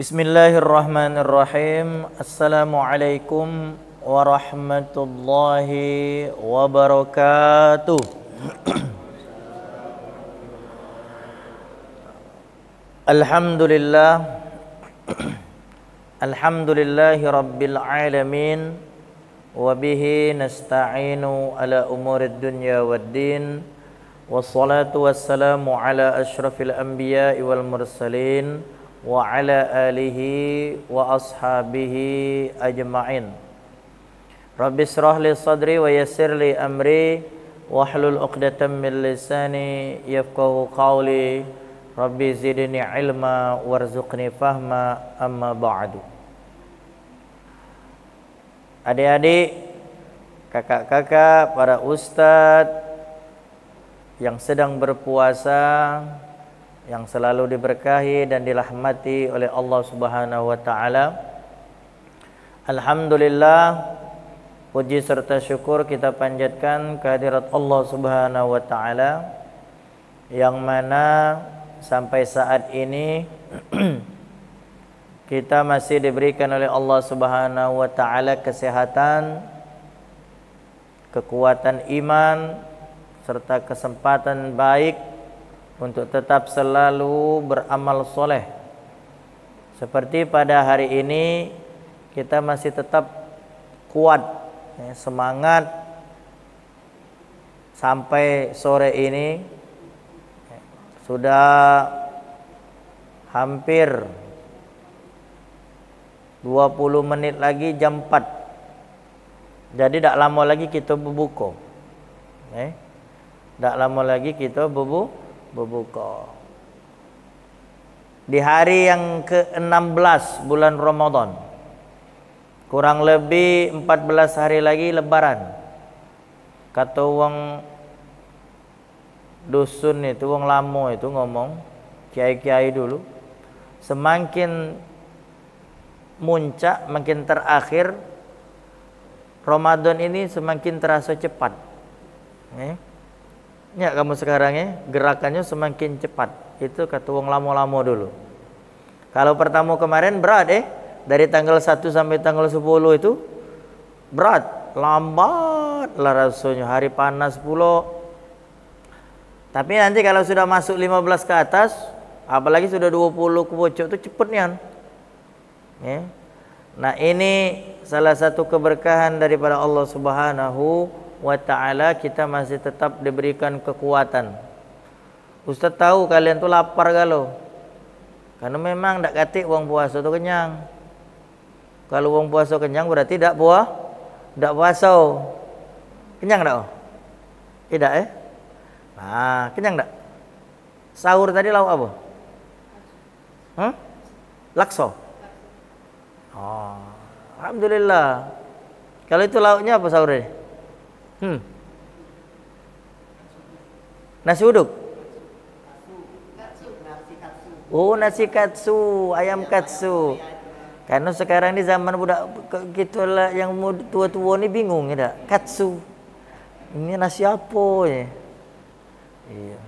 Bismillahirrahmanirrahim. Assalamualaikum warahmatullahi wabarakatuh. Alhamdulillah. Alhamdulillahi rabbil alamin. Wa bihi nasta'inu ala umurid dunya waddin. Wassalatu wassalamu ala asyrafil anbiya'i wal mursalin wa ala alihi wa ashabihi ajma'in. Rabbi israh li sadri wa yassir li amri wahlul 'uqdatam min lisani yafqahu qawli. Rabbi zidni ilma warzuqni fahma, amma ba'du. Adik-adik, kakak-kakak, para ustadz yang sedang berpuasa, yang selalu diberkahi dan dirahmati oleh Allah Subhanahu wa taala. Alhamdulillah, puji serta syukur kita panjatkan kehadirat Allah Subhanahu wa taala yang mana sampai saat ini kita masih diberikan oleh Allah Subhanahu wa taala kesehatan, kekuatan iman serta kesempatan baik untuk tetap selalu beramal soleh. Seperti pada hari ini kita masih tetap kuat, semangat sampai sore ini. Sudah hampir 20 menit lagi jam 4. Jadi tak lama lagi kita berbuka. Tak lama lagi kita berbuka. Di hari yang ke-16 bulan Ramadan, kurang lebih 14 hari lagi lebaran. Kata orang dusun itu, orang lama itu ngomong, kiai-kiai dulu, semakin muncak, makin terakhir Ramadan ini semakin terasa cepat. Ya, kamu sekarang gerakannya semakin cepat. Itu kata wong lama-lama dulu. Kalau pertama kemarin berat dari tanggal 1 sampai tanggal 10 itu berat, lambat lah rasanya, hari panas pula. Tapi nanti kalau sudah masuk 15 ke atas, apalagi sudah 20 ke bocok itu cepet nian. Nah, ini salah satu keberkahan daripada Allah Subhanahu wa ta'ala, kita masih tetap diberikan kekuatan. Ustaz tahu kalian tuh lapar galau, karena memang tak katik wong puasa tu kenyang. Kalau wong puasa kenyang berarti tak puasa. Kenyang tak? Tidak Nah, kenyang tak? Sahur tadi lauk apa? Lakso. Oh, alhamdulillah. Kalau itu lauknya apa sahurnya? Nasi uduk. Oh, nasi katsu, ayam katsu. Karena sekarang di zaman budak gitulah, yang tua-tua ni bingung ya, katsu. Ini nasi apa ya? Iya.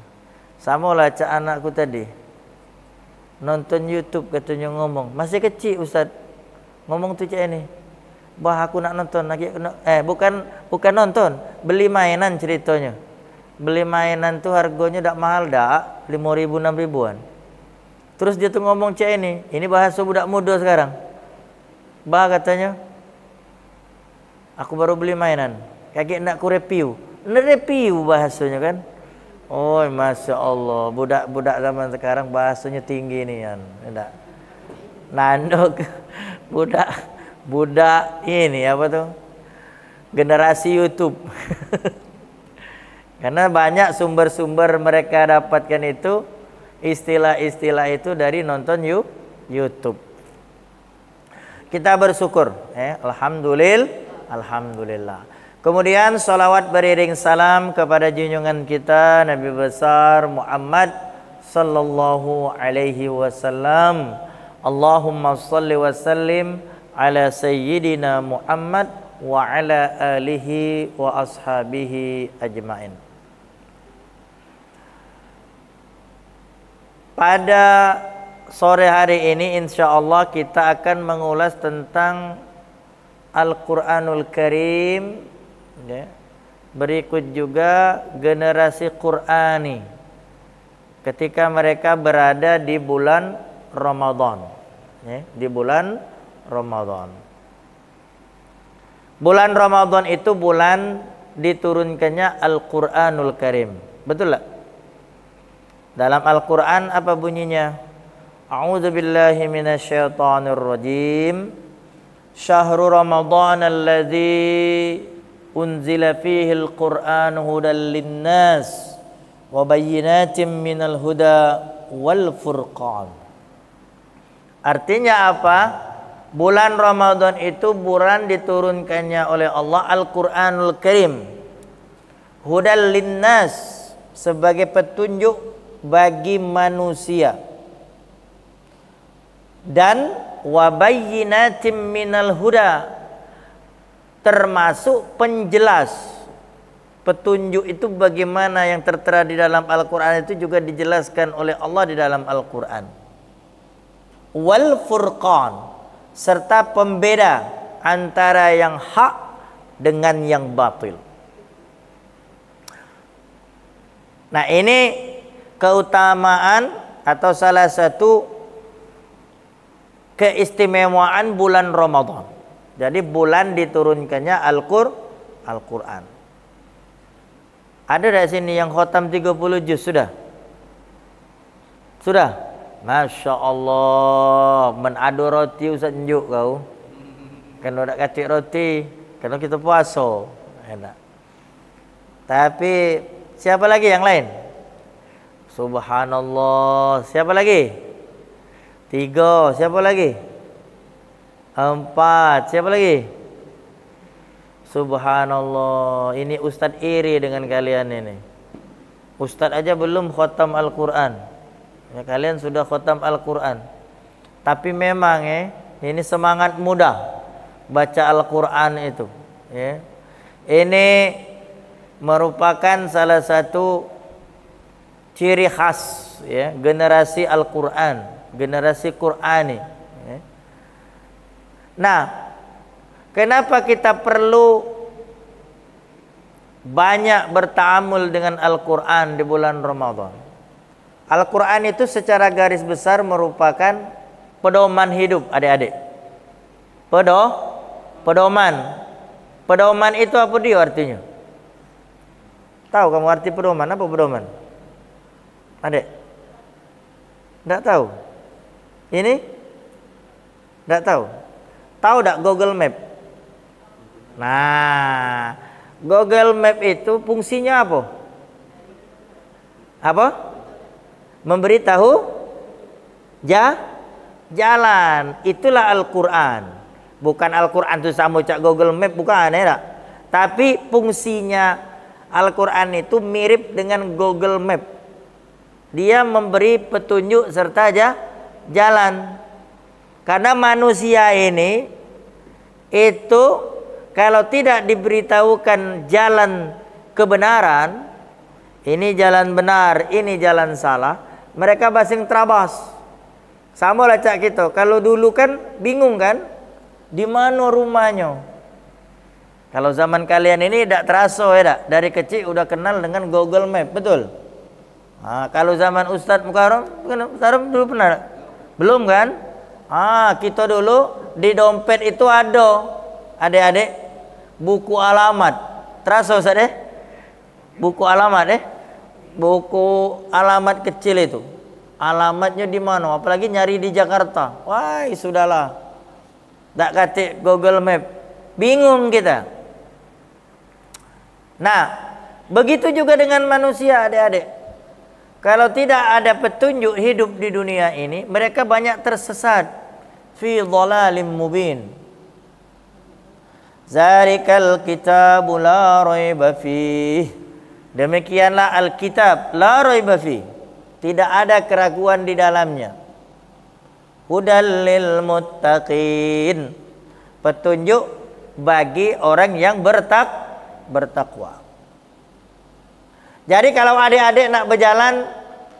Samalah cak anakku tadi. Nonton YouTube katanya, ngomong, masih kecil Ustaz. Ngomong tu cak ini. Bah, aku nak nonton lagi, bukan nonton, beli mainan ceritanya. Beli mainan tuh harganya tak mahal dak, 5.000 6.000-an. Terus dia tuh ngomong cek ini bahasa budak muda sekarang. Bah, katanya, aku baru beli mainan, kakek nak ku review. Review bahasanya kan. Oh, masya Allah, budak zaman sekarang bahasanya tinggi nih kan. Nandok budak ini apa tuh, generasi YouTube. Karena banyak sumber-sumber mereka dapatkan itu, istilah-istilah itu dari nonton YouTube. Kita bersyukur, alhamdulillah. Kemudian salawat beriring salam kepada junjungan kita Nabi besar Muhammad sallallahu alaihi wasallam. Allahumma salli wa sallim ala sayyidina Muhammad wa ala alihi wa ashabihi ajmain. Pada sore hari ini insya Allah kita akan mengulas tentang Al-Quranul Karim, ya. Berikut juga generasi Qurani ketika mereka berada di bulan Ramadan, ya, di bulan Ramadan. Bulan Ramadan itu bulan diturunkannya Al-Quranul Karim. Betul tak? Dalam Al-Quran apa bunyinya? A'udzu billahi minasyaitonir rajim. Syahrul Ramadan alladzi unzila fihi al-Qur'an hudan lin-nas wa bayyinatin minal huda wal furqan. Artinya apa? Bulan Ramadan itu bulan diturunkannya oleh Allah Al-Quranul Karim. Hudan lin-nas, sebagai petunjuk bagi manusia. Dan wabayyinatim minal huda, termasuk penjelas. Petunjuk itu bagaimana yang tertera di dalam Al-Quran itu juga dijelaskan oleh Allah di dalam Al-Quran. Wal furqan, serta pembeda antara yang hak dengan yang batil. Nah, ini keutamaan atau salah satu keistimewaan bulan Ramadan. Jadi bulan diturunkannya Al-Quran. Ada di sini yang khatam 30 juz sudah? Sudah? Masya Allah, menadu roti Ustaz njuk kau. Kalau nak kacik roti, kalau kita puasa, enak. Tapi siapa lagi yang lain? Subhanallah. Siapa lagi? 3. Siapa lagi? 4. Siapa lagi? Subhanallah. Ini Ustaz iri dengan kalian ini. Ustaz aja belum khatam Al-Quran. Ya, kalian sudah khatam Al-Quran. Tapi memang ini semangat muda baca Al-Quran itu, ya. Ini merupakan salah satu ciri khas, ya, generasi Al-Quran, generasi Qurani, ya. Nah, kenapa kita perlu banyak bertaamul dengan Al-Quran di bulan Ramadan? Al-Quran itu secara garis besar merupakan pedoman hidup, adik-adik. Pedoman. Pedoman itu apa dia artinya? Tahu kamu arti pedoman? Apa pedoman? Adik? Tidak tahu? Ini? Tidak tahu? Tahu tak Google Map? Nah, Google Map itu fungsinya apa? Apa? Memberitahu jalan. Itulah Al-Quran. Bukan Al-Quran itu sama cak Google Map, bukan, ya tak? Tapi fungsinya Al-Quran itu mirip dengan Google Map. Dia memberi petunjuk serta jalan. Karena manusia ini itu kalau tidak diberitahukan jalan kebenaran, ini jalan benar, ini jalan salah, mereka basing terabas. Sama lah cak kita. Kalau dulu kan bingung kan, di mana rumahnya. Kalau zaman kalian ini tidak terasa, ya tak? Dari kecil udah kenal dengan Google Map, betul? Nah, kalau zaman Ustadz Mukarram, Mukarram dulu pernah? Belum kan? Kita dulu di dompet itu ada, adik-adik, buku alamat. Terasa Ustadz buku alamat buku alamat kecil itu. Alamatnya di mana? Apalagi nyari di Jakarta. Wah, sudahlah. Tak katik Google Map. Bingung kita. Nah, begitu juga dengan manusia, adik-adik. Kalau tidak ada petunjuk hidup di dunia ini, mereka banyak tersesat. Fi dhalalim mubin. Zalikal kitabu la raiba fih. Demikianlah Alkitab, la raiba fi, tidak ada keraguan di dalamnya. Hudal lil muttaqin, petunjuk bagi orang yang bertakwa. Jadi kalau adik-adik nak berjalan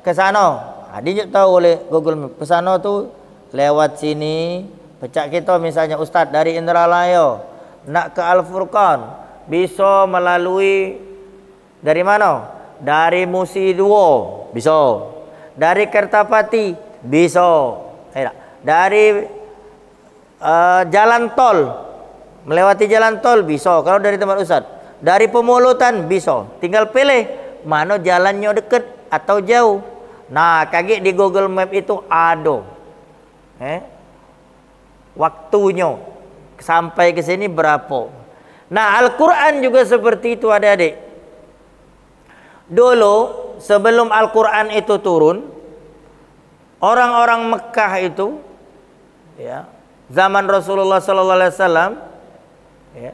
ke sana, Dia tahu oleh Google Map. Kesana tu lewat sini. Pecak kita misalnya Ustaz dari Indralaya nak ke Al-Furqan, bisa melalui dari mana? Dari Musi 2 bisa. Dari Kertapati bisa. Dari jalan tol, melewati jalan tol bisa. Kalau dari tempat Ustaz, dari Pemulutan bisa. Tinggal pilih mana jalannya dekat atau jauh. Nah, kaget di Google Map itu ada waktunya sampai ke sini berapa. Nah, Al-Quran juga seperti itu adik-adik. Dulu sebelum Al-Quran itu turun, orang-orang Mekah itu, ya, zaman Rasulullah SAW, ya,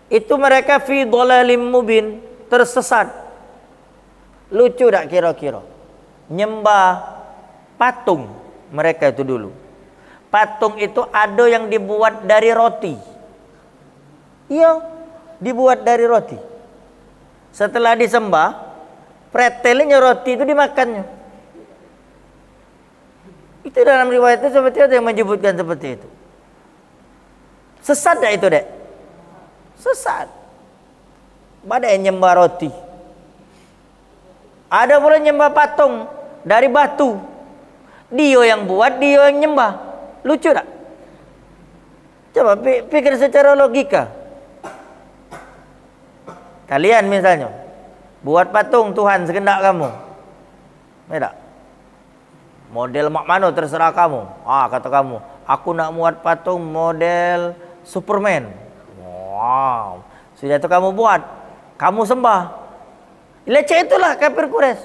itu mereka fi dhalalim mubin, tersesat. Lucu tak kira-kira? Nyembah patung mereka itu dulu. Patung itu ada yang dibuat dari roti. Iya, dibuat dari roti. Setelah disembah, pretelnya roti itu dimakannya. Itu dalam riwayat itu seperti itu yang menyebutkan seperti itu. Sesat tak itu, Dek? Sesat. Ada yang nyembah roti. Ada pula nyembah patung dari batu. Dia yang buat, dia yang nyembah. Lucu tak? Coba pikir secara logika. Kalian misalnya buat patung Tuhan sekendak kamu, ya tak? Model mak mana terserah kamu. Kata kamu, aku nak buat patung model Superman. Wow, sudah itu kamu buat, kamu sembah. Leceh itulah kafir Quraisy.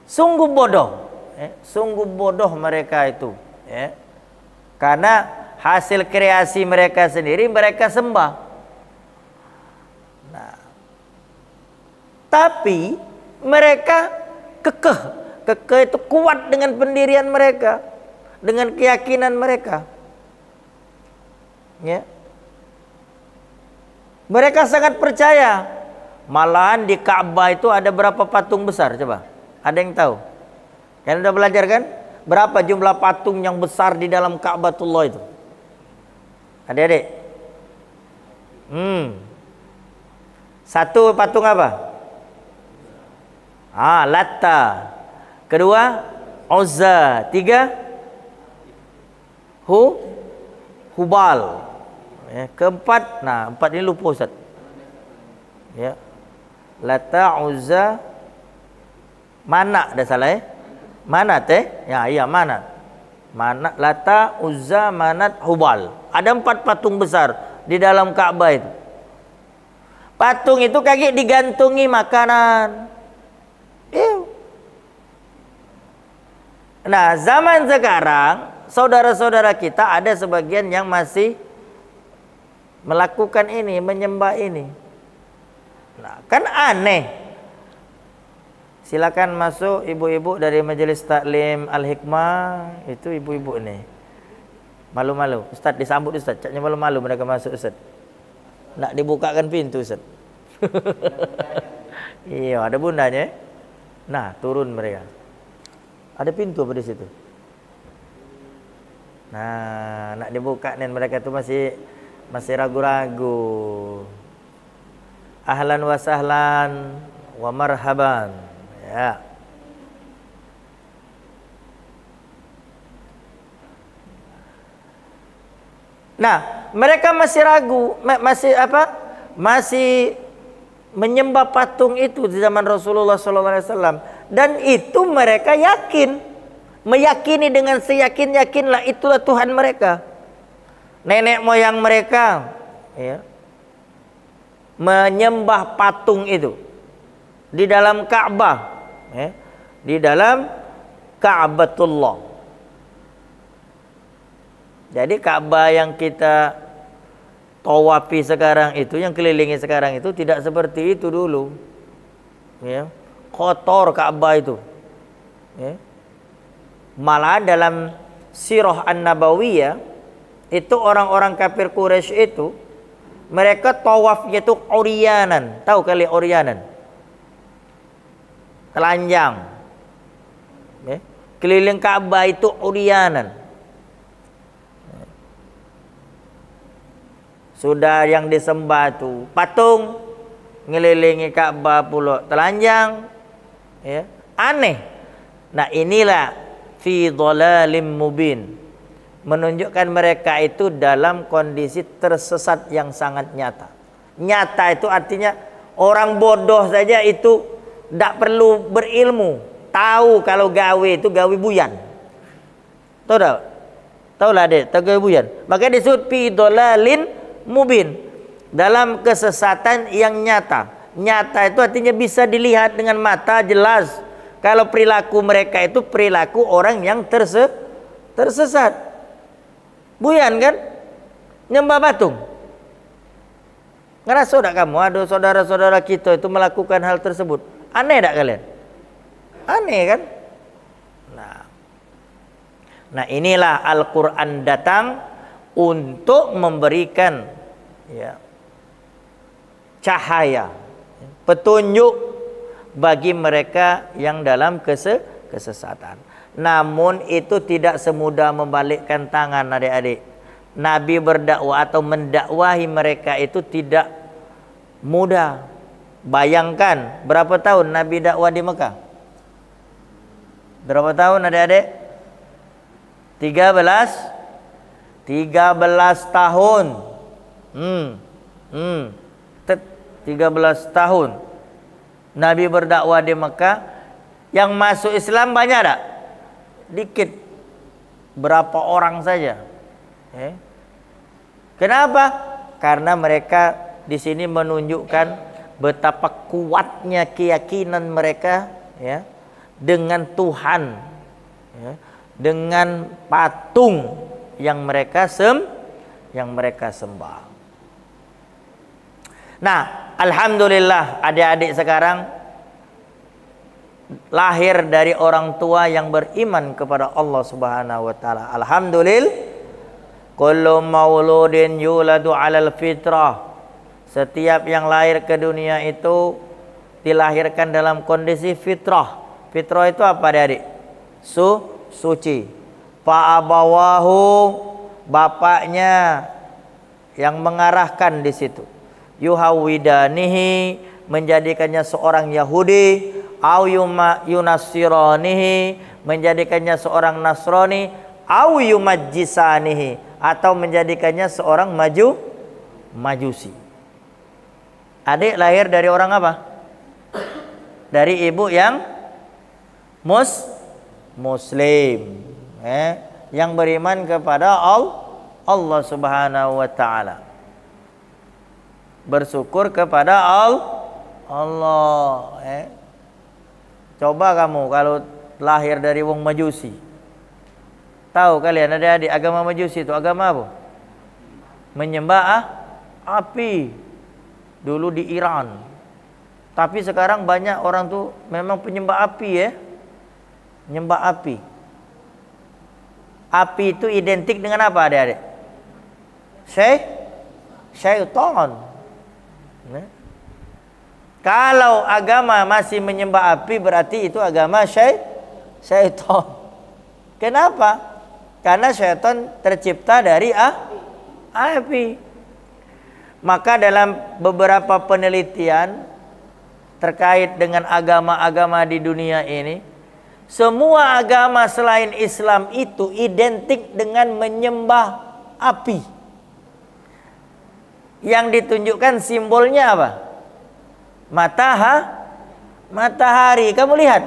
Sungguh bodoh, sungguh bodoh mereka itu. Karena hasil kreasi mereka sendiri mereka sembah. Nah, tapi mereka kekeh itu kuat dengan pendirian mereka, dengan keyakinan mereka. Ya. Mereka sangat percaya. Malahan di Ka'bah itu ada berapa patung besar coba? Ada yang tahu? Kalian udah belajar kan? Berapa jumlah patung yang besar di dalam Ka'batullah itu? Adik-adik? Satu patung apa? Latta. Kedua, Uzza. Tiga, Hubal. Keempat, empat ini lupa Ustaz. Ya. Latta, Uzza, Manak dah salah Manat Ya, Manat. Manat, Lata, Uzza, Manat, Hubal. Ada 4 patung besar di dalam Ka'bah itu. Patung itu kaget digantungi makanan. Nah, zaman sekarang saudara-saudara kita ada sebagian yang masih melakukan ini, menyembah ini. Nah, kan aneh. Silakan masuk ibu-ibu dari Majelis Taklim Al-Hikmah. Itu ibu-ibu ini. Malu-malu. Ustaz disambut Ustaz. Caknya malu-malu mereka masuk Ustaz. Nak dibukakan pintu Ustaz. Iya, ada bundanya. Nah, turun mereka. Ada pintu apa di situ? Nah, nak dibuka nih mereka tuh masih ragu-ragu. Ahlan wa sahlan wa marhaban. Ya. Nah, mereka masih ragu, masih menyembah patung itu di zaman Rasulullah SAW, dan itu mereka meyakini dengan seyakin-yakinlah itulah Tuhan mereka. Nenek moyang mereka, ya, menyembah patung itu di dalam Ka'bah. Di dalam Ka'batullah. Jadi Ka'bah yang kita tawafi sekarang itu, yang kelilingi sekarang itu tidak seperti itu dulu. Ya. Kotor Ka'bah itu. Ya. Malah dalam Sirah An-Nabawiyah itu orang-orang kafir Quraisy itu mereka tawafnya itu uryanan. Tahu kali uryanan? Telanjang. Keliling Ka'bah itu uryanan. Sudah yang disembah tu patung, ngelilingi Ka'bah pula telanjang, ya. Aneh. Nah, inilah fi dhalalim mubin, menunjukkan mereka itu dalam kondisi tersesat yang sangat nyata. Nyata itu artinya orang bodoh saja itu tidak perlu berilmu, tahu kalau gawe itu gawe buyan. Tahu tak? Tahu lah dek, tahu gawe buyan. Maka disebut fi dhalalin mubin, dalam kesesatan yang nyata. Nyata itu artinya bisa dilihat dengan mata jelas. Kalau perilaku mereka itu perilaku orang yang tersesat. Buyan kan? Nyembah patung. Ngerasa tak kamu ada saudara-saudara kita itu melakukan hal tersebut? Aneh tak kalian? Aneh kan? Nah inilah Al-Quran datang untuk memberikan, ya, cahaya, petunjuk bagi mereka yang dalam kesesatan. Namun itu tidak semudah membalikkan tangan adik-adik. Nabi berdakwah atau mendakwahi mereka itu tidak mudah. Bayangkan berapa tahun Nabi dakwah di Mekah? Berapa tahun adik-adik? 13 tahun. 13 tahun Nabi berdakwah di Mekah. Yang masuk Islam banyak tak? Dikit. Berapa orang saja. Kenapa? Karena mereka di sini menunjukkan betapa kuatnya keyakinan mereka, ya, dengan Tuhan, ya, dengan patung yang mereka sembah. Nah, alhamdulillah adik-adik sekarang lahir dari orang tua yang beriman kepada Allah Subhanahu wa taala. Alhamdulillah, kullu mauludin yuladu 'alal fitrah. Setiap yang lahir ke dunia itu dilahirkan dalam kondisi fitrah. Fitrah itu apa adik-adik? Suci. Fa'abawahu, bapaknya yang mengarahkan di situ. Yuhawidanihi, menjadikannya seorang Yahudi, au yunasiranihi, menjadikannya seorang Nasrani, au yumajjisanihi, atau menjadikannya seorang Majusi. Adik lahir dari orang apa? Dari ibu yang Muslim, yang beriman kepada Allah Subhanahu wa taala. Bersyukur kepada Allah. Coba kamu kalau lahir dari wong Majusi. Tahu kalian adik-adik agama Majusi itu agama apa? Menyembah api. Dulu di Iran. Tapi sekarang banyak orang tuh memang penyembah api, ya. Nyembah api. Api itu identik dengan apa adik-adik? Syaitan. Kalau agama masih menyembah api, berarti itu agama syaitan. Kenapa? Karena syaitan tercipta dari api. Maka dalam beberapa penelitian terkait dengan agama-agama di dunia ini, semua agama selain Islam itu identik dengan menyembah api. Yang ditunjukkan simbolnya apa? Matahari. Kamu lihat,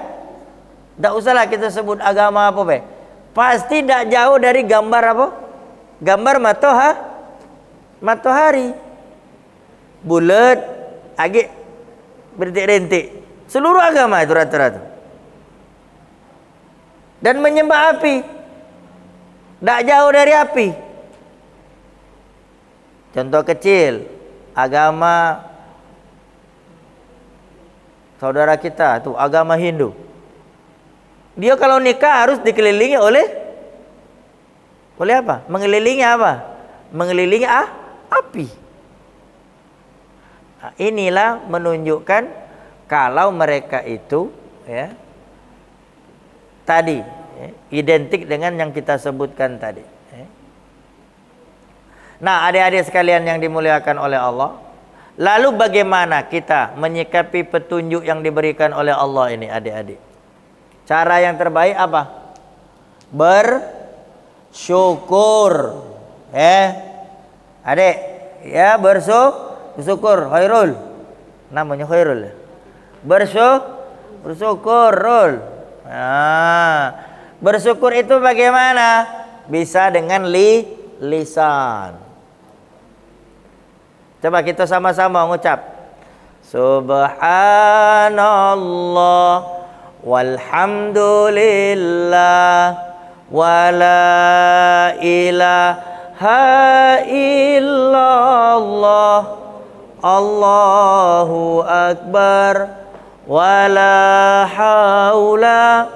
tidak usahlah kita sebut agama apa, be. Pasti tidak jauh dari gambar apa? Gambar matahari. Bulat, agak berintik-rintik. Seluruh agama itu rata-rata. Dan menyembah api. Tak jauh dari api. Contoh kecil, agama saudara kita tuh, agama Hindu. Dia kalau nikah harus dikelilingi oleh apa? Mengelilingi apa? Mengelilingi api. Nah, inilah menunjukkan kalau mereka itu, ya, tadi, identik dengan yang kita sebutkan tadi. Nah, adik-adik sekalian yang dimuliakan oleh Allah, lalu bagaimana kita menyikapi petunjuk yang diberikan oleh Allah ini, adik-adik? Cara yang terbaik apa? Bersyukur. Adik, ya bersyukur. Khairul. Namanya Khairul. Bersyukur. Nah, bersyukur itu bagaimana? Bisa dengan lisan. Coba kita sama-sama mengucap Subhanallah walhamdulillah wala ilaha illallah Allahu akbar wala haula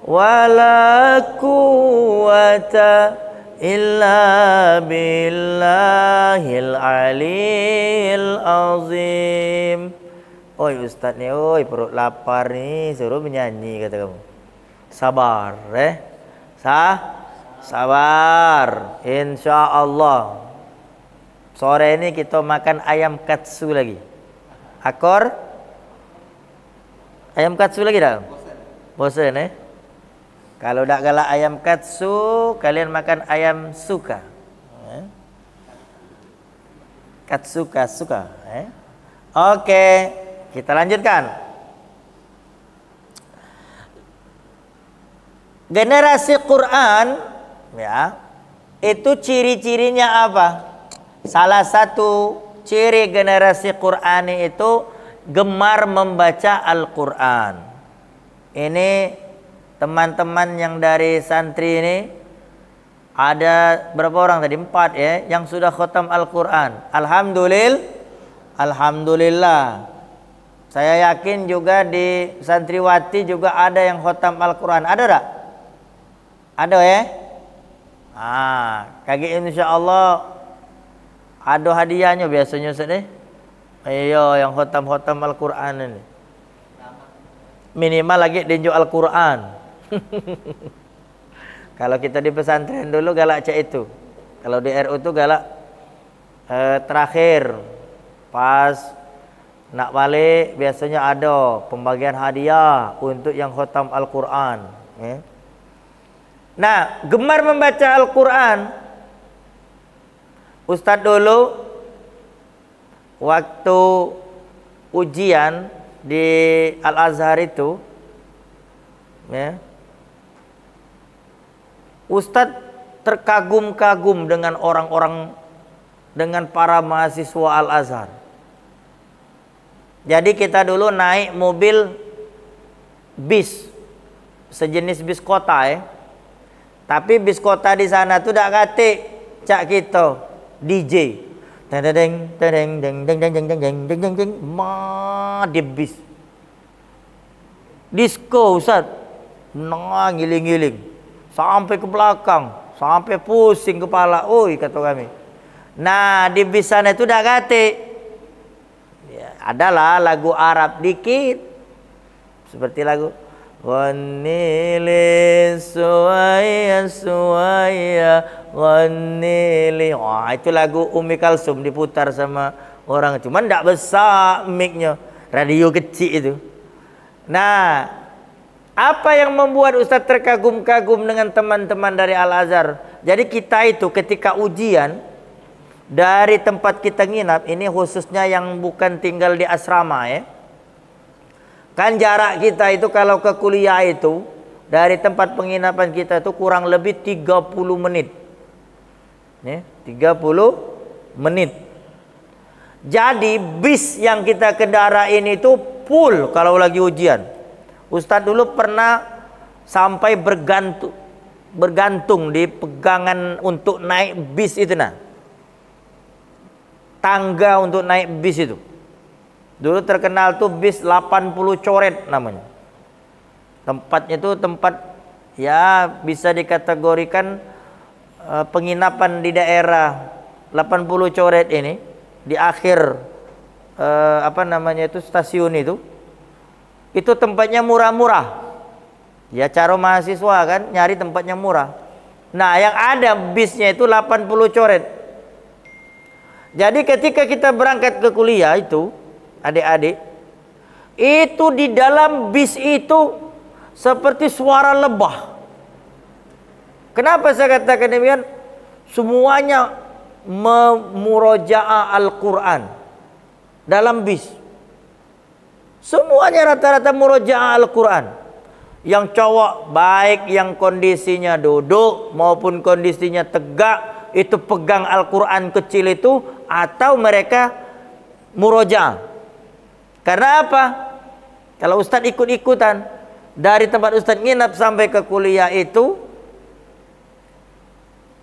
wala quwata illa billahil aliyil azim. Oi Ustaz nih, oi perut lapar nih, suruh menyanyi kata kamu. Sabar, sabar. Insya Allah sore ini kita makan ayam katsu lagi. Akor? Ayam katsu lagi dah? Bosan Kalau tak galak ayam katsu, kalian makan ayam suka. Katsuka. Oke, kita lanjutkan. Generasi Quran, ya, itu ciri-cirinya apa? Salah satu ciri generasi Quran itu gemar membaca Al-Quran. Ini teman-teman yang dari santri ini ada berapa orang tadi? 4 ya, yang sudah khatam Al-Quran. Alhamdulillah. Saya yakin juga di santriwati juga ada yang khatam Al-Quran. Ada tak? Ada ya? Kaki insya Allah ada hadiahnya biasanya Ustaz. Ayo yang khatam Al-Quran ini. Minimal lagi tinjuk Al-Quran. Kalau kita di pesantren dulu galak cak itu. Kalau di RU itu galak terakhir pas nak balik biasanya ada pembagian hadiah untuk yang khatam Al-Quran. Nah, gemar membaca Al-Quran. Ustadz dulu waktu ujian di Al-Azhar itu, Ustadz terkagum-kagum dengan orang-orang, dengan para mahasiswa Al-Azhar. Jadi kita dulu naik mobil bis, sejenis bis kota Tapi bis kota di sana tuh dak katik cak kita DJ. Di bis. Disco Ustaz. Ngiling-ngiling. Sampai ke belakang, sampai pusing kepala, oi kata kami. Nah, di bis sana itu dak katik. Ya, adalah lagu Arab dikit. Seperti lagu Ghanili suwaya ghanili. Wah, itu lagu Umi Kalsum diputar sama orang. Cuman ndak besar mic-nya. Radio kecil itu. Nah, apa yang membuat Ustaz terkagum-kagum dengan teman-teman dari Al-Azhar? Jadi kita itu ketika ujian dari tempat kita nginap, ini khususnya yang bukan tinggal di asrama Kan jarak kita itu kalau ke kuliah itu dari tempat penginapan kita itu kurang lebih 30 menit. 30 menit. Jadi bis yang kita kendarain itu full kalau lagi ujian. Ustadz dulu pernah sampai bergantung di pegangan untuk naik bis itu tangga untuk naik bis itu. Dulu terkenal tuh bis 80 coret namanya. Tempatnya itu tempat ya bisa dikategorikan penginapan di daerah 80 coret ini di akhir stasiun itu tempatnya murah-murah. Ya cara mahasiswa kan nyari tempat yang murah. Nah, yang ada bisnya itu 80 coret. Jadi ketika kita berangkat ke kuliah itu, adik-adik, itu di dalam bis itu seperti suara lebah. Kenapa saya katakan demikian? Semuanya memurojaah Al-Quran dalam bis. Semuanya rata-rata murojaah Al-Quran. Yang cowok baik yang kondisinya duduk maupun kondisinya tegak itu pegang Al-Quran kecil itu, atau mereka murojaah. Karena apa? Kalau Ustadz ikut-ikutan dari tempat Ustadz nginap sampai ke kuliah itu,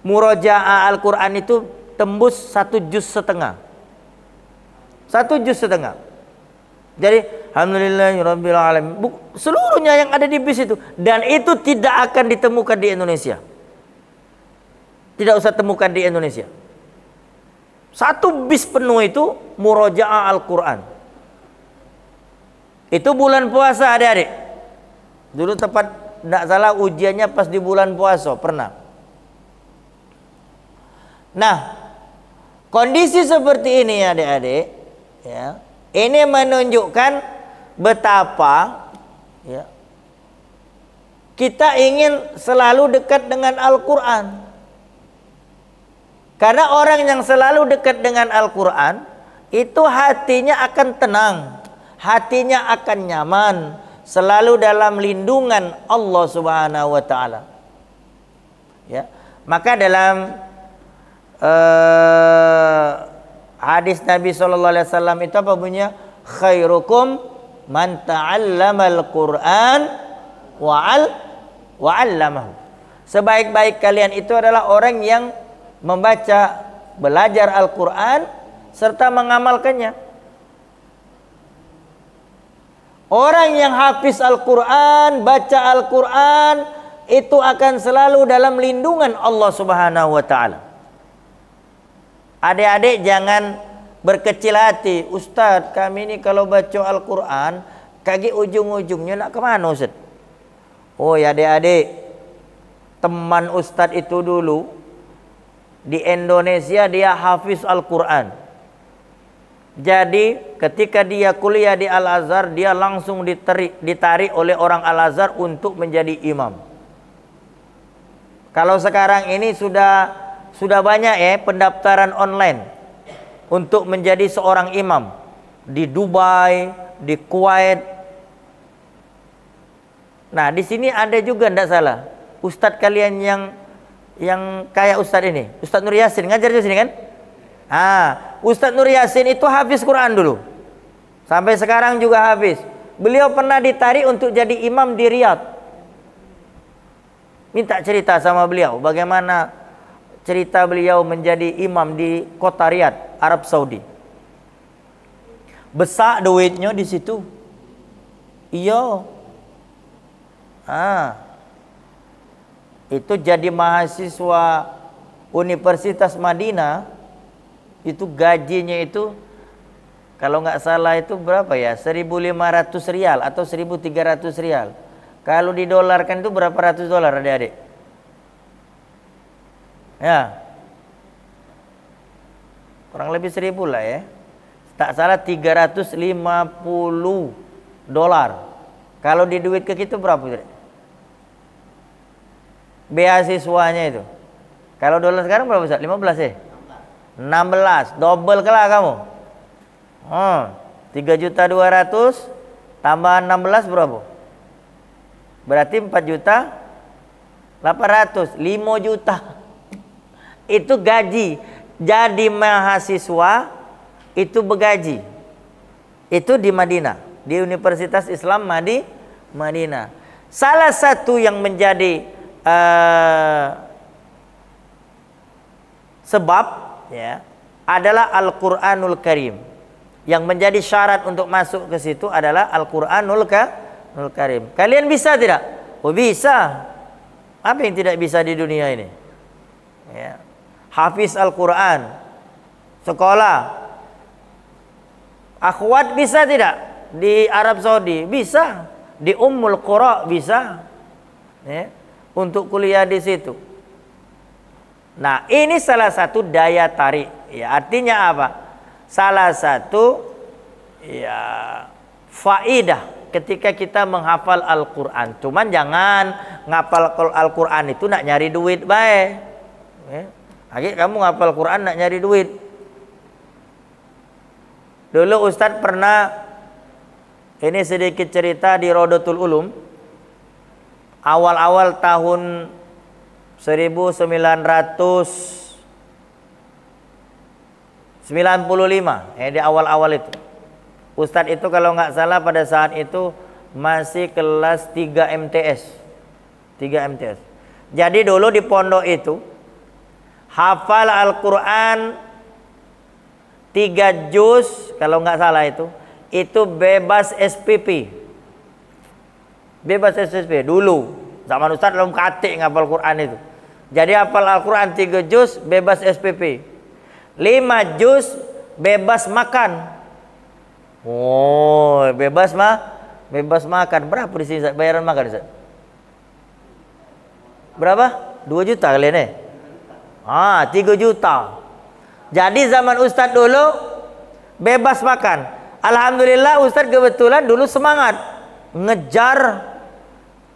murojaah Al-Quran itu tembus 1,5 juz. 1,5 juz. Jadi alhamdulillahirabbil alamin. Seluruhnya yang ada di bis itu, dan itu tidak akan ditemukan di Indonesia. Tidak usah temukan di Indonesia. 1 bis penuh itu murojaah Al-Quran. Itu bulan puasa, adik-adik. Dulu tepat tidak salah ujiannya pas di bulan puasa, pernah. Nah, kondisi seperti ini adik-adik, ya, ini menunjukkan betapa ya, kita ingin selalu dekat dengan Al-Quran. Karena orang yang selalu dekat dengan Al-Quran itu hatinya akan tenang, hatinya akan nyaman, selalu dalam lindungan Allah Subhanahu wa taala. Ya. Maka dalam hadis Nabi SAW itu apa bunyinya? Khairukum man ta'allamal Qur'an wa 'allamahu. Sebaik-baik kalian itu adalah orang yang membaca, belajar Al-Quran serta mengamalkannya. Orang yang hafiz Al-Quran, baca Al-Quran, itu akan selalu dalam lindungan Allah Subhanahu wa ta'ala. Adik-adik jangan berkecil hati. Ustadz, kami ini kalau baca Al-Quran kaki ujung-ujungnya nak kemana Ustadz? Oh ya adik-adik, teman Ustadz itu dulu di Indonesia dia hafiz Al-Quran. Jadi ketika dia kuliah di Al-Azhar, dia langsung ditarik oleh orang Al-Azhar untuk menjadi imam. Kalau sekarang ini sudah banyak ya pendaftaran online untuk menjadi seorang imam di Dubai, di Kuwait. Nah, di sini ada juga tidak salah ustadz kalian yang kayak ustadz ini, Ustadz Nur Yasin ngajar di sini kan? Ustadz Nur Yasin itu hafiz Quran dulu, sampai sekarang juga hafiz. Beliau pernah ditarik untuk jadi imam di Riyadh. Minta cerita sama beliau bagaimana cerita beliau menjadi imam di kota Riyadh, Arab Saudi. Besar duitnya di situ. Iya. Itu jadi mahasiswa Universitas Madinah, itu gajinya itu kalau nggak salah itu berapa ya, 1.500 rial atau 1.300 rial. Kalau didolarkan itu berapa ratus dolar adik-adik? Ya, kurang lebih 1.000 lah ya. Tak salah 350 dolar. Kalau di duit ke kita berapa? Beasiswanya itu. Kalau dolar sekarang berapa Ustaz? 15 ya? 16. Double kelah kamu. 3.200.000 tambah 16 berapa? Berarti 4.800.000. 5 juta. Itu gaji. Jadi mahasiswa itu bergaji. Itu di Madinah, di Universitas Islam Madinah. Salah satu yang menjadi sebab ya adalah Al-Qur'anul Karim. Yang menjadi syarat untuk masuk ke situ adalah Al-Qur'anul Karim. Kalian bisa tidak? Oh bisa. Apa yang tidak bisa di dunia ini? Ya. Hafiz Al-Quran, sekolah. Akhwat bisa tidak? Di Arab Saudi bisa. Di Ummul Qura bisa. ya, untuk kuliah di situ. Nah, ini salah satu daya tarik. Ya, artinya apa? Salah satu ya faidah ketika kita menghafal Al-Quran. Cuman jangan ngapal Al-Quran itu nak nyari duit baik. Ya. Lagi kamu ngapal Quran nak nyari duit. Dulu Ustadz pernah, ini sedikit cerita di Rodotul Ulum, awal-awal tahun 1995, di awal-awal itu. Ustadz itu kalau nggak salah pada saat itu masih kelas 3 MTS. 3 MTS. Jadi dulu di pondok itu hafal Al-Quran 3 juz kalau nggak salah itu bebas SPP. Bebas SPP dulu. Zaman Ustadz belum katik ngapal Quran itu. Jadi hafal Al-Quran 3 juz bebas SPP. 5 juz bebas makan. Oh, bebas makan. Berapa di sini bayaran makan, Ustaz? Berapa? 2 juta kalian 3 juta. Jadi zaman Ustadz dulu bebas makan. Alhamdulillah Ustadz kebetulan dulu semangat ngejar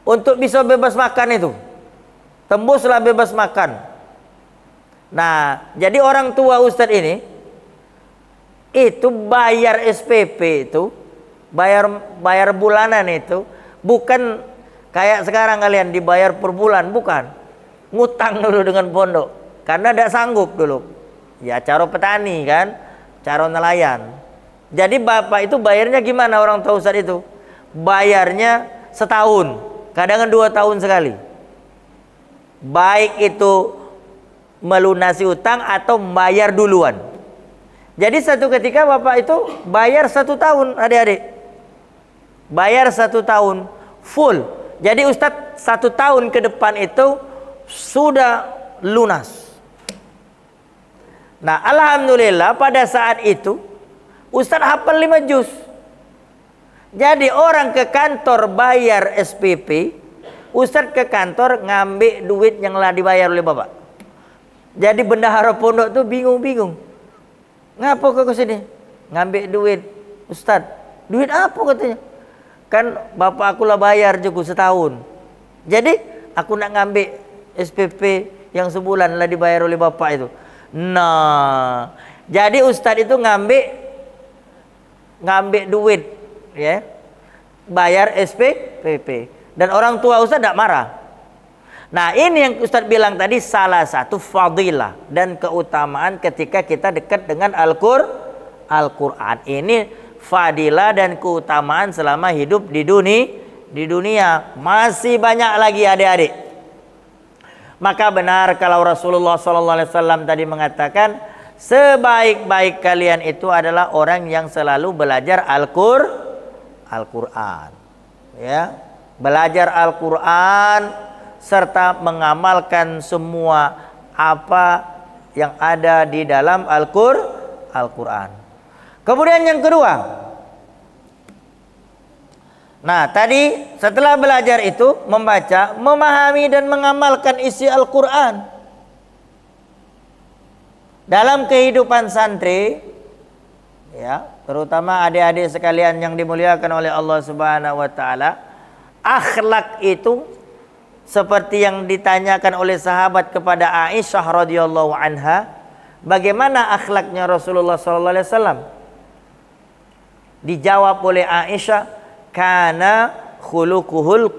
untuk bisa bebas makan itu. Tembuslah bebas makan. Nah, jadi orang tua Ustadz ini itu bayar SPP itu, bayar bulanan itu, bukan kayak sekarang kalian dibayar per bulan, bukan. Ngutang dulu dengan pondok karena tidak sanggup dulu. Ya cara petani kan, cara nelayan. Jadi bapak itu bayarnya gimana orang tua Ustadz itu? Bayarnya setahun, kadang 2 tahun sekali. Baik itu melunasi utang atau bayar duluan. Jadi satu ketika bapak itu bayar 1 tahun, adik-adik. Bayar 1 tahun full. Jadi Ustadz 1 tahun ke depan itu sudah lunas. Nah, alhamdulillah pada saat itu Ustadz hafal 5 juz. Jadi orang ke kantor bayar SPP, Ustadz ke kantor ngambil duit yang telah dibayar oleh bapak. Jadi bendahara pondok tuh bingung-bingung. Ngapa kau ke sini? Ngambil duit, Ustadz. Duit apa katanya? Kan bapak aku lah bayar juga setahun. Jadi aku nak ngambil SPP yang sebulan lah dibayar oleh bapak itu. Nah, jadi Ustadz itu ngambil duit, ya, bayar SPP. Dan orang tua Ustadz tidak marah. Nah, ini yang Ustadz bilang tadi salah satu fadilah dan keutamaan ketika kita dekat dengan Al-Quran. Ini fadilah dan keutamaan selama hidup di dunia. Masih banyak lagi adik-adik. Maka benar kalau Rasulullah SAW tadi mengatakan sebaik-baik kalian itu adalah orang yang selalu belajar Al-Quran. Ya, belajar Al-Quran serta mengamalkan semua apa yang ada di dalam Al-Quran. Kemudian yang kedua, nah tadi setelah belajar itu membaca, memahami dan mengamalkan isi Al-Quran dalam kehidupan santri, ya, terutama adik-adik sekalian yang dimuliakan oleh Allah Subhanahu wa taala. Akhlak itu seperti yang ditanyakan oleh sahabat kepada Aisyah radhiyallahu anha, bagaimana akhlaknya Rasulullah sallallahu alaihi wasallam? Dijawab oleh Aisyah, kana khuluquhul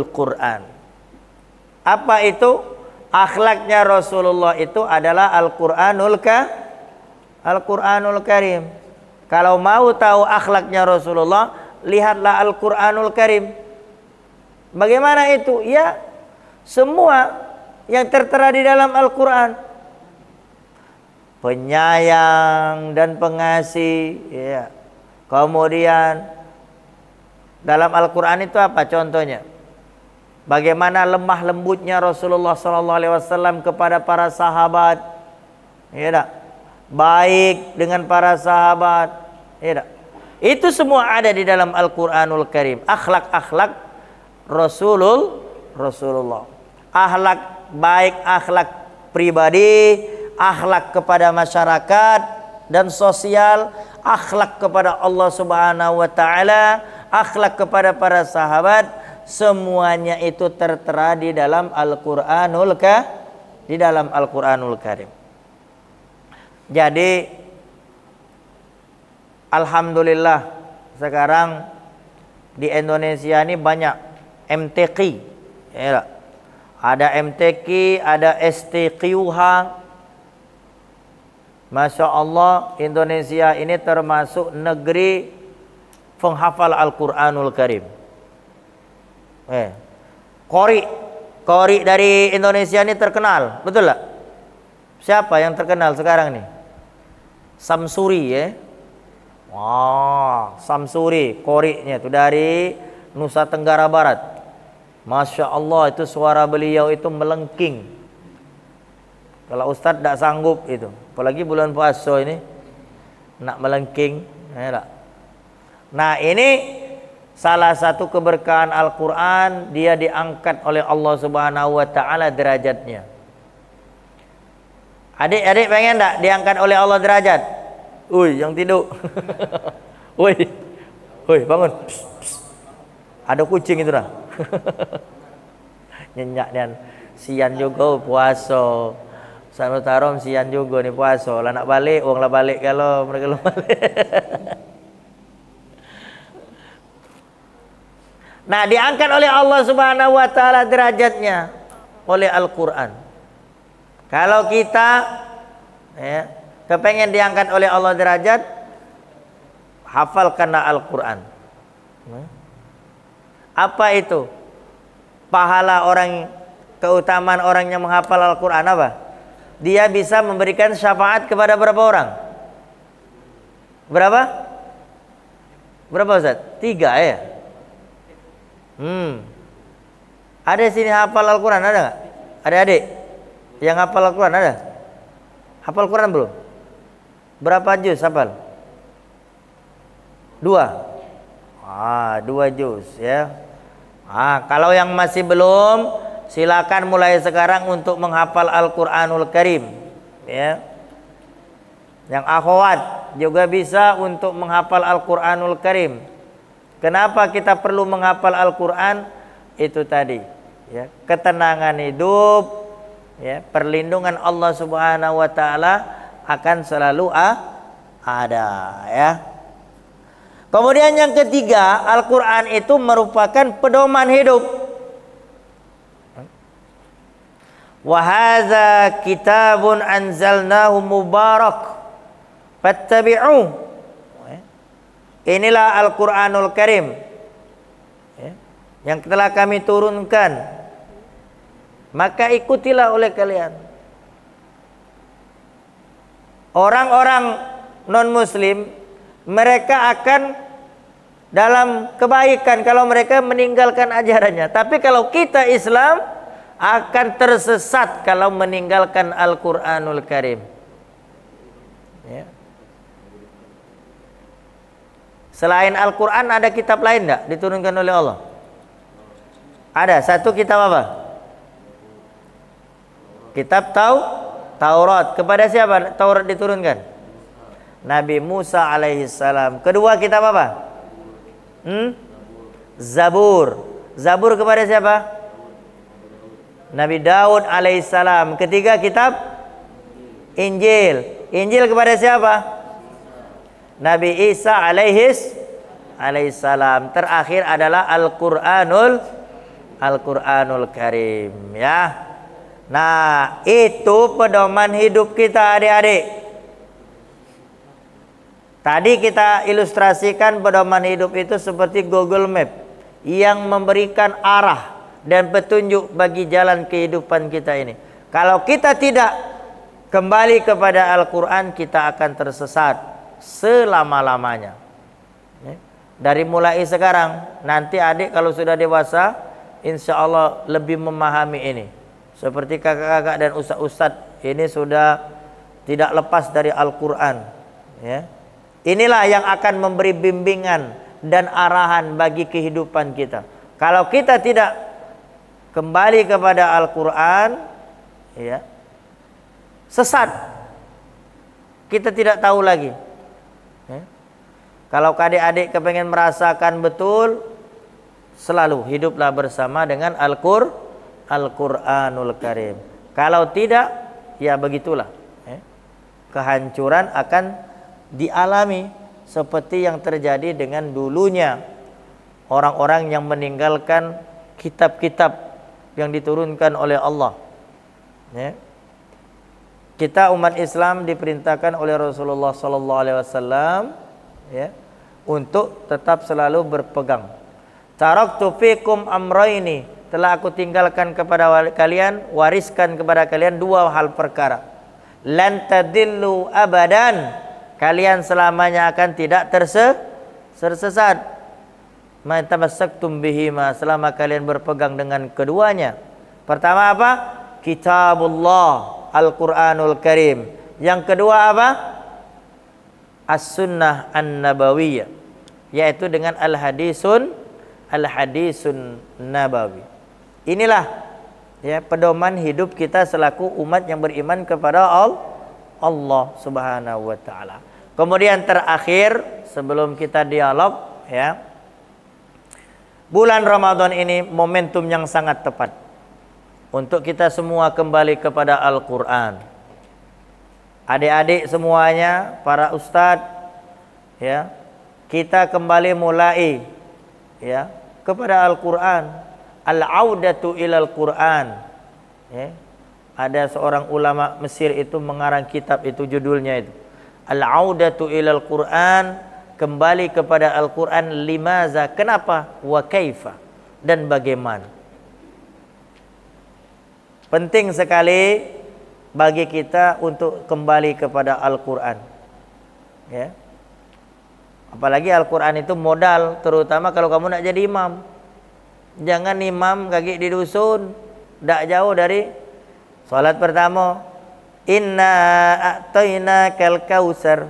Qur'an. Apa itu? Akhlaknya Rasulullah itu adalah Al-Qur'anul Karim. Kalau mau tahu akhlaknya Rasulullah, lihatlah Al-Qur'anul Karim. Bagaimana itu? Ya, semua yang tertera di dalam Al-Quran. Penyayang dan pengasih, ya. Kemudian dalam Al-Quran itu apa contohnya? Bagaimana lemah lembutnya Rasulullah SAW kepada para sahabat, ya tak? Baik dengan para sahabat, ya tak? Itu semua ada di dalam Al-Quranul Karim. Akhlak-akhlak Rasulullah. Akhlak baik, akhlak pribadi, akhlak kepada masyarakat dan sosial, akhlak kepada Allah Subhanahu wa taala, akhlak kepada para sahabat, semuanya itu tertera di dalam Al-Qur'anul Karim. Jadi alhamdulillah sekarang di Indonesia ini banyak MTQ, ya. Ada MTQ, ada STQH. Masya Allah, Indonesia ini termasuk negeri penghafal Al-Quranul Karim. Qori dari Indonesia ini terkenal, betul tak? Siapa yang terkenal sekarang nih? Samsuri, ya. Wah, Samsuri, qori'nya itu dari Nusa Tenggara Barat. Masya Allah, itu suara beliau itu melengking. Kalau Ustadz tidak sanggup itu, apalagi bulan puasa ini nak melengking, ya. Nah, ini salah satu keberkahan Al-Quran, dia diangkat oleh Allah Subhanahu wa taala derajatnya. Adik-adik pengen enggak diangkat oleh Allah derajat? Yang tidur. Woi, bangun. Psst, psst. Ada kucing itu dah. Nyenyak dan sian juga puasa. Sanut Tarom sian juga nih puasa. Lah nak balik, wong lah balik kalau mereka belum balik. Nah, diangkat oleh Allah Subhanahu wa taala derajatnya oleh Al-Qur'an. Kalau kita kepengen diangkat oleh Allah derajat, hafalkanlah Al-Qur'an. Apa itu? Pahala orang, keutamaan orang yang menghafal Al-Qur'an apa? Dia bisa memberikan syafaat kepada berapa orang? Berapa? Berapa Ustaz? 3 ya? Ada sini hafal Al-Quran, ada nggak? Adik-adik yang hafal Al-Quran ada? Hafal Quran belum? Berapa juz hafal? 2. 2 juz ya. Kalau yang masih belum, silakan mulai sekarang untuk menghafal Al-Quranul Karim ya. Yang akhwat juga bisa untuk menghafal Al-Quranul Karim. Kenapa kita perlu menghafal Al-Quran? Itu tadi ya, ketenangan hidup ya, perlindungan Allah Subhanahu wa taala akan selalu ada ya. Kemudian yang ketiga, Al-Quran itu merupakan pedoman hidup. Wa hadza kitabun anzalnahu mubarak fattabi'uh. Inilah Al-Quranul Karim yang telah kami turunkan, maka ikutilah oleh kalian. Orang-orang non-muslim, mereka akan dalam kebaikan kalau mereka meninggalkan ajarannya. Tapi kalau kita Islam akan tersesat kalau meninggalkan Al-Quranul Karim ya. Selain Al-Quran ada kitab lain enggak diturunkan oleh Allah? Ada. Satu kitab apa? Kitab Taurat. Kepada siapa Taurat diturunkan? Nabi Musa alaihissalam. Kedua kitab apa? Zabur. Zabur kepada siapa? Nabi Daud alaihissalam. Ketiga kitab Injil. Injil kepada siapa? Nabi Isa alaihissalam. Terakhir adalah Al-Quranul Karim ya. Nah, itu pedoman hidup kita adik-adik. Tadi kita ilustrasikan pedoman hidup itu seperti Google Map yang memberikan arah dan petunjuk bagi jalan kehidupan kita ini. Kalau kita tidak kembali kepada Al-Quran, kita akan tersesat selama-lamanya. Dari mulai sekarang, nanti adik kalau sudah dewasa, insya Allah lebih memahami ini. Seperti kakak-kakak dan ustadz-ustadz ini sudah tidak lepas dari Al-Quran ya. Inilah yang akan memberi bimbingan dan arahan bagi kehidupan kita. Kalau kita tidak kembali kepada Al-Quran, ya, sesat. Kita tidak tahu lagi. Ya. Kalau adik-adik kepengen merasakan betul, selalu hiduplah bersama dengan Al-Quranul Karim. Kalau tidak, ya begitulah. Ya. Kehancuran akan dialami seperti yang terjadi dengan dulunya orang-orang yang meninggalkan kitab-kitab yang diturunkan oleh Allah. Ya. Kita umat Islam diperintahkan oleh Rasulullah SAW, ya, untuk tetap selalu berpegang. Taraktu fikum amraini, telah aku tinggalkan kepada kalian, wariskan kepada kalian dua hal perkara. Lan tadillu abadan, kalian selamanya akan tidak tersesat. Ma tamassaktum bihima, selama kalian berpegang dengan keduanya. Pertama apa? Kitabullah, Al-Quranul Karim. Yang kedua apa? As-Sunnah An-Nabawiyah, yaitu dengan Al-Hadisun Nabawi. Inilah, ya, pedoman hidup kita selaku umat yang beriman kepada Allah Subhanahu wa taala. Kemudian terakhir sebelum kita dialog, ya, bulan Ramadan ini momentum yang sangat tepat untuk kita semua kembali kepada Al-Quran. Adik-adik semuanya, para ustadz, ya, kita kembali mulai, ya, kepada Al-Quran. Al-audatu ilal Quran. Ya. Ada seorang ulama Mesir itu mengarang kitab itu, judulnya itu Al-audatu ilal Quran, kembali kepada Al-Quran. Limaza, kenapa, wa kaifa, dan bagaimana. Penting sekali bagi kita untuk kembali kepada Al-Quran, ya. Apalagi Al-Quran itu modal, terutama kalau kamu nak jadi imam. Jangan imam kaki di dusun, tak jauh dari salat pertama, inna a'tainakal kausar.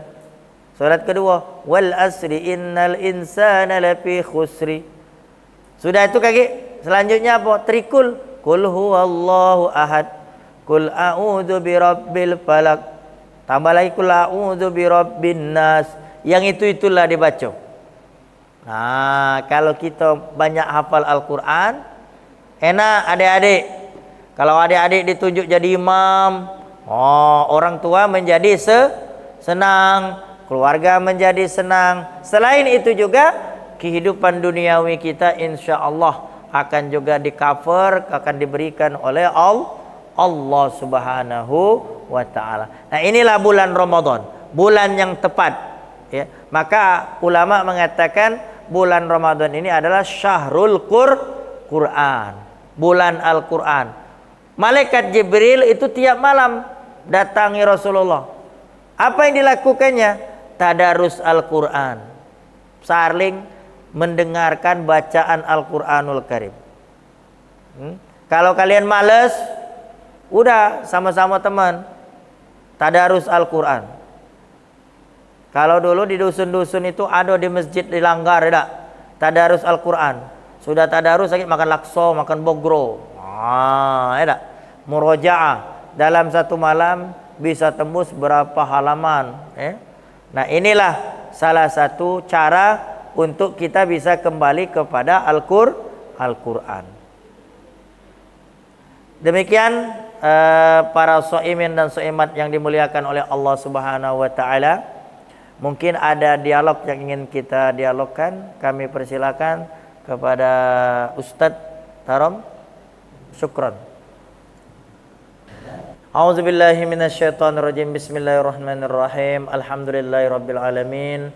Salat kedua, wal asri innal insana lafi khusri. Sudah itu kaki, selanjutnya apa? Trikul, qul huwallahu ahad, qul a'udzu birabbil falaq. Tambah lagi qul a'udzu birabbin nas. Yang itulah dibaca. Nah, kalau kita banyak hafal Al-Quran, enak adik-adik. Kalau adik-adik ditunjuk jadi imam, orang tua menjadi senang, keluarga menjadi senang. Selain itu juga kehidupan duniawi kita insya Allah akan juga di-cover, akan diberikan oleh Allah Subhanahu wa ta'ala. Nah, inilah bulan Ramadan, bulan yang tepat. Ya, maka ulama mengatakan bulan Ramadan ini adalah syahrul Quran, bulan Al-Quran. Malaikat Jibril itu tiap malam datangi Rasulullah. Apa yang dilakukannya? Tadarus Al-Quran, saling mendengarkan bacaan Al-Quranul Karim. Kalau kalian malas, udah sama-sama teman tadarus Al-Quran. Kalau dulu di dusun-dusun itu ada di masjid di Langgar, ya, tadarus Al-Quran. Sudah tadarus lagi makan lakso, makan bogro. Ya, murojaah dalam satu malam bisa tembus berapa halaman. Nah, inilah salah satu cara untuk kita bisa kembali kepada Al-Quran. Demikian para shaimin dan shaimat yang dimuliakan oleh Allah Subhanahu wa taala. Mungkin ada dialog yang ingin kita dialogkan. Kami persilakan kepada Ustadz Tarom. Syukran. A'udzubillahi minasyaitonirrajim. Bismillahirrahmanirrahim. Alhamdulillahirabbil alamin.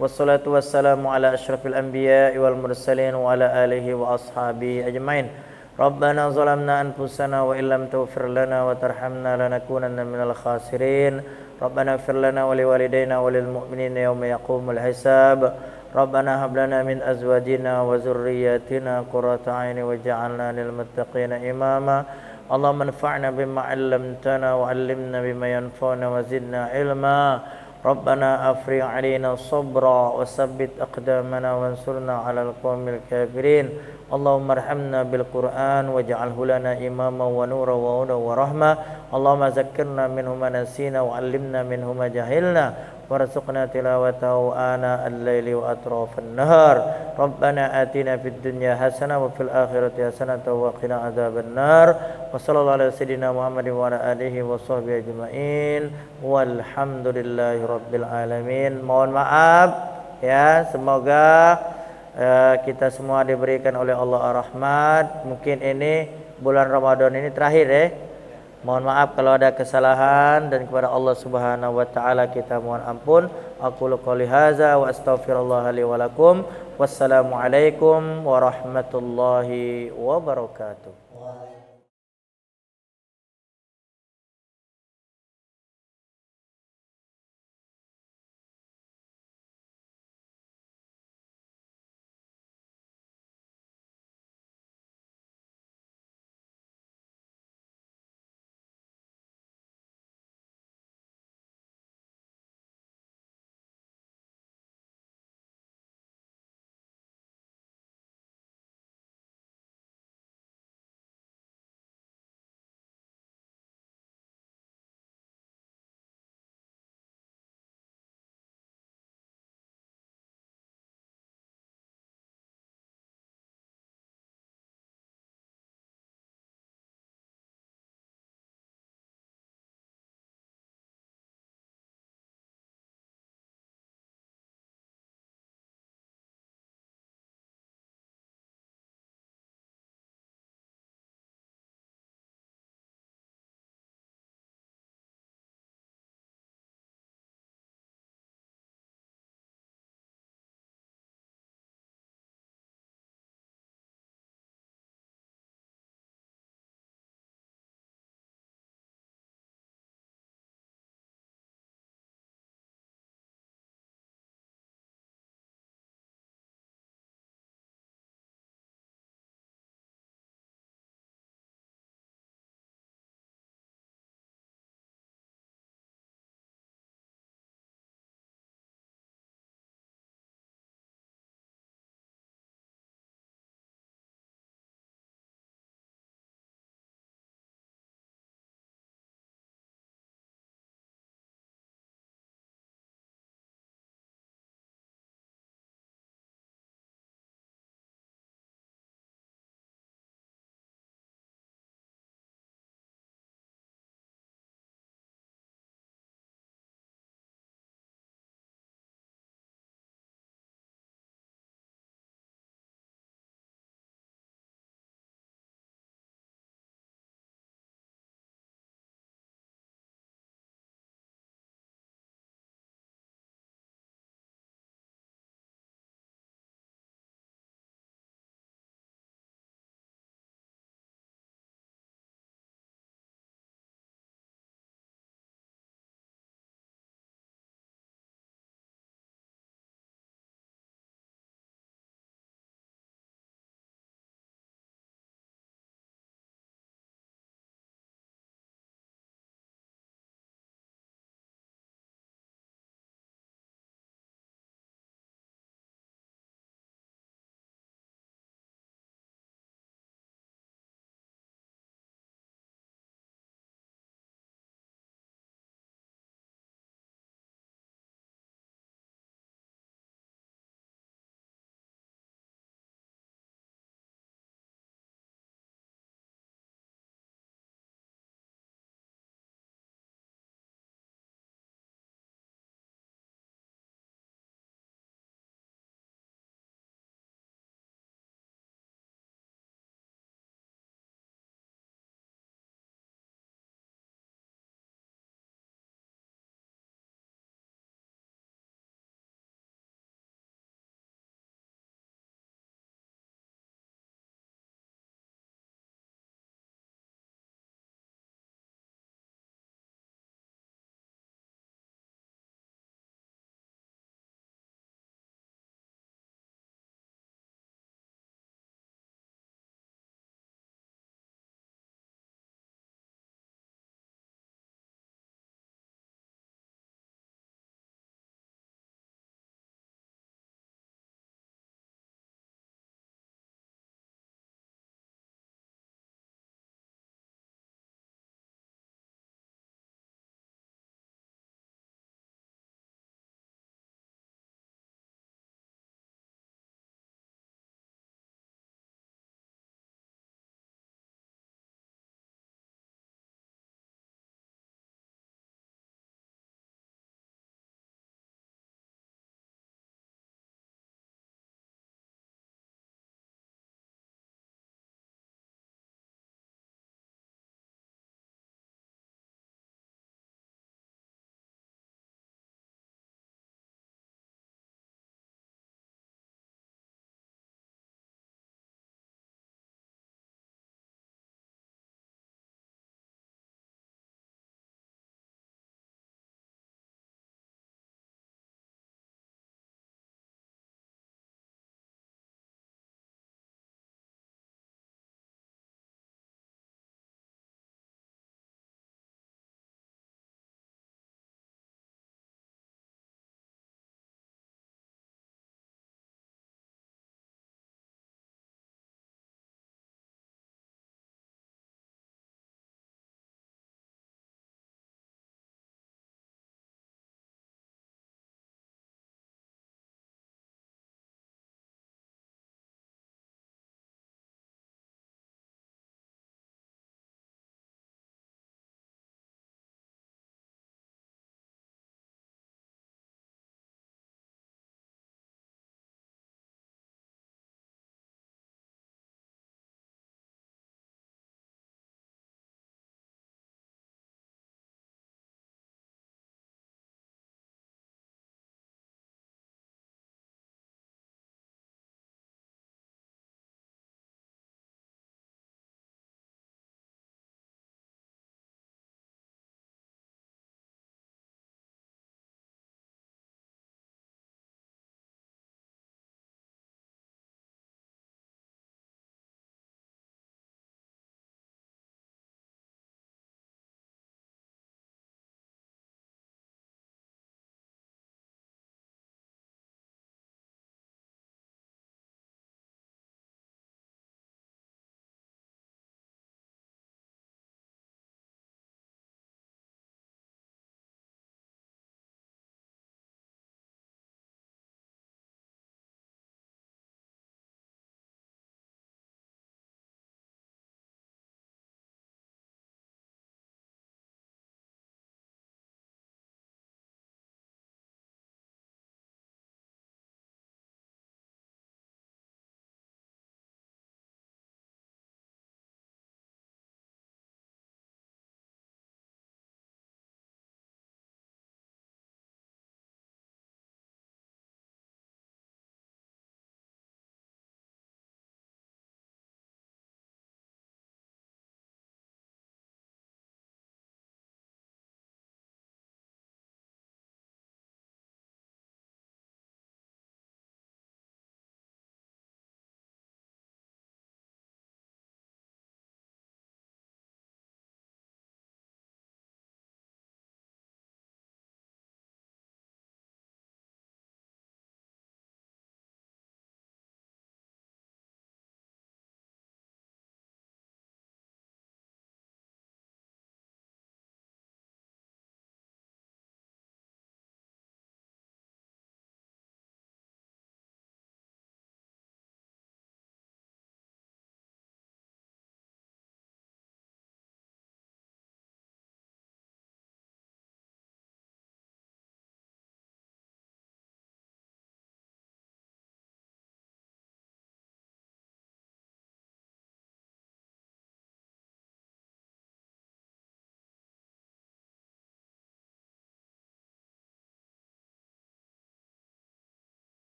Wassalatu wassalamu ala asyrafil anbiya'i wal mursalin wa ala alihi wa ashabihi ajmain. Rabbana zalamna anfusana wa illam taghfir lana wa tarhamna lanakunanna minal khasirin. Rabbana ighfir lana wa liwalidayna wa lil mu'minina yawma yaqumul hisab. Rabbana hab lana min azwajina wa dhurriyyatina qurrata a'yun waj'alna lil muttaqina imama. Allahumma anfa'na bima 'allamtana wa 'allimna bima yanfa'una wa zidna ilma. ربنا أفرغ علينا صبرا وثبت أقدامنا وانصرنا على القوم الكافرين اللهم ارحمنا بالقرآن واجعله لنا إماما ونورا وهدى ورحمة اللهم ذكرنا منه ما نسينا وعلمنا منه ما جهلنا وارزقنا تلاوته آناء الليل وأطراف النهار ربنا آتنا في الدنيا حسنة وفي الآخرة حسنة وقنا عذاب النار وصلى الله على سيدنا محمد وعلى آله وصحبه أجمعين والحمد لله رب العالمين. Mohon maaf ya, semoga kita semua diberikan oleh Allah ar-Rahmat. Mungkin ini bulan Ramadan ini terakhir ya. Mohon maaf kalau ada kesalahan dan kepada Allah Subhanahu wa taala kita mohon ampun. Aqulu qouli hadza wa astaghfirullah li wa lakum. Wassalamualaikum warahmatullahi wabarakatuh.